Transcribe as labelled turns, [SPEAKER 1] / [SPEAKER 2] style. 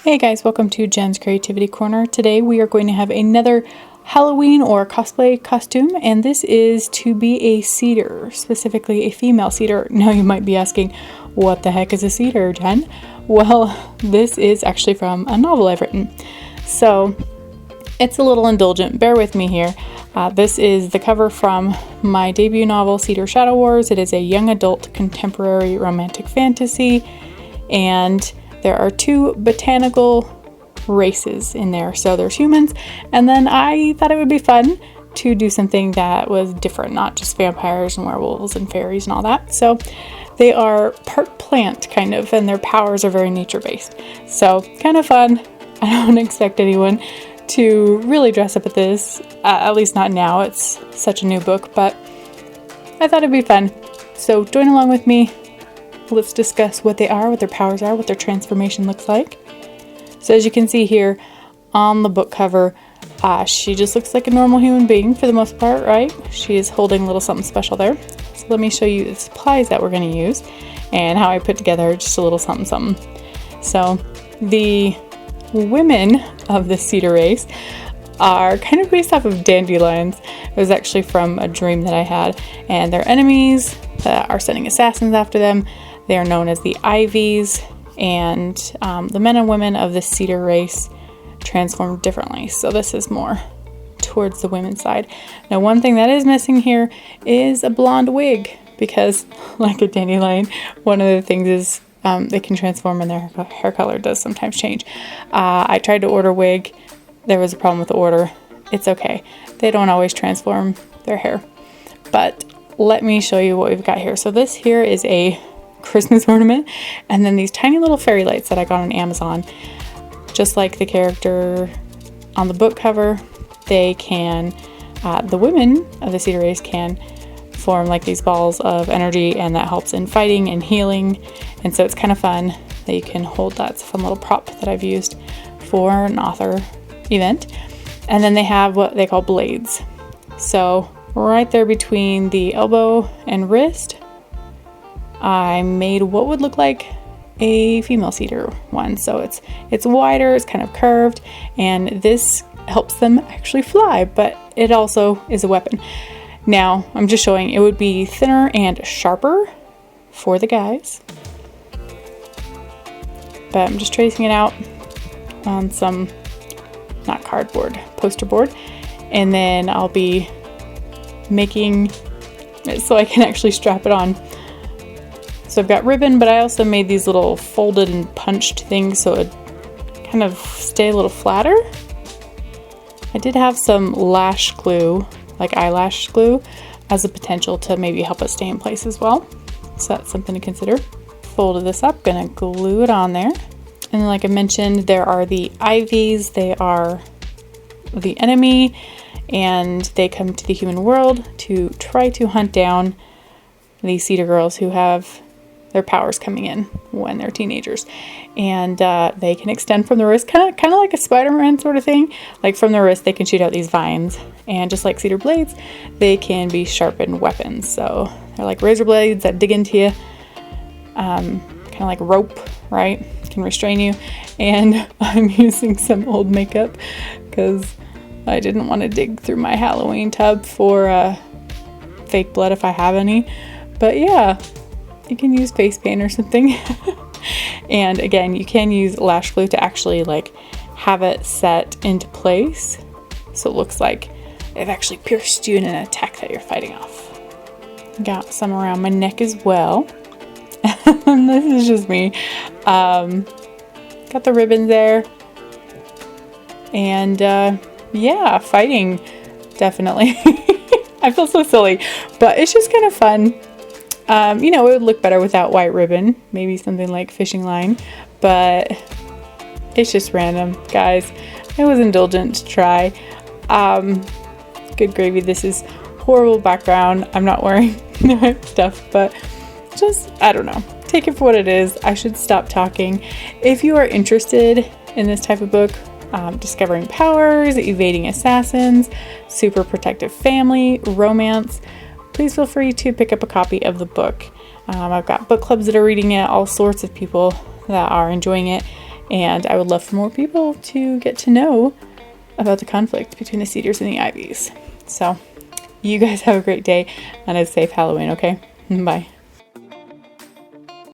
[SPEAKER 1] Hey guys, welcome to Jen's Creativity Corner. Today we are going to have another Halloween or cosplay costume, and this is to be a SEEDER, specifically a female SEEDER. Now you might be asking, what the heck is a SEEDER, Jen? Well, this is actually from a novel I've written. So it's a little indulgent, bear with me here. This is the cover from my debut novel, SEEDER Shadow Wars. It is a young adult contemporary romantic fantasy, and there are two botanical races in there. So there's humans, and then I thought it would be fun to do something that was different, not just vampires and werewolves and fairies and all that. So they are part plant, kind of, and their powers are very nature-based. So kind of fun. I don't expect anyone to really dress up at this, at least not now. It's such a new book, but I thought it'd be fun. So join along with me. Let's discuss what they are, what their powers are, what their transformation looks like. So as you can see here on the book cover, she just looks like a normal human being for the most part, right? She is holding a little something special there. So let me show you the supplies that we're going to use and how I put together just a little something something. So the women of the SEEDER race are kind of based off of dandelions. It was actually from a dream that I had, and their enemies that are sending assassins after them, they are known as the Ivies, and the men and women of the SEEDER race transform differently. So this is more towards the women's side. Now, one thing that is missing here is a blonde wig, because like a dandelion, one of the things is they can transform and their hair color does sometimes change. I tried to order a wig. There was a problem with the order. It's okay. They don't always transform their hair. But let me show you what we've got here. So this here is a Christmas ornament, and then these tiny little fairy lights that I got on Amazon. Just like the character on the book cover, they can, the women of the SEEDER race can form like these balls of energy, and that helps in fighting and healing. And so it's kind of fun that you can hold that. It's a fun little prop that I've used for an author event. And then they have what they call blades. So right there between the elbow and wrist, I made what would look like a female SEEDER one. So it's wider, it's kind of curved, and this helps them actually fly, but it also is a weapon. Now, I'm just showing it would be thinner and sharper for the guys, but I'm just tracing it out on some, not cardboard, poster board, and then I'll be making it so I can actually strap it on. So I've got ribbon, but I also made these little folded and punched things so it kind of stay a little flatter. I did have some lash glue, like eyelash glue, as a potential to maybe help it stay in place as well. So that's something to consider. Folded this up, gonna glue it on there. And then, like I mentioned, there are the Ivies. They are the enemy, and they come to the human world to try to hunt down these SEEDER girls who have their powers coming in when they're teenagers. And they can extend from the wrist, kind of like a Spider-Man sort of thing. Like from the wrist, they can shoot out these vines. And just like SEEDER blades, they can be sharpened weapons. So they're like razor blades that dig into you, kind of like rope, right? Can restrain you. And I'm using some old makeup because I didn't want to dig through my Halloween tub for fake blood if I have any. But yeah, you can use face paint or something. And again, you can use lash glue to actually like have it set into place so it looks like they've actually pierced you in an attack that you're fighting off. Got some around my neck as well. And this is just me. Got the ribbon there. And yeah, fighting, definitely. I feel so silly, but it's just kind of fun. You know, it would look better without white ribbon, maybe something like fishing line, but it's just random, guys. It was indulgent to try. Good gravy. This is horrible background. I'm not wearing the right stuff, but just, I don't know. Take it for what it is. I should stop talking. If you are interested in this type of book, discovering powers, evading assassins, super protective family, romance, please feel free to pick up a copy of the book. I've got book clubs that are reading it, all sorts of people that are enjoying it, And I would love for more people to get to know about the conflict between the cedars and the ivies. So you guys have a great day and a safe Halloween, okay? Bye.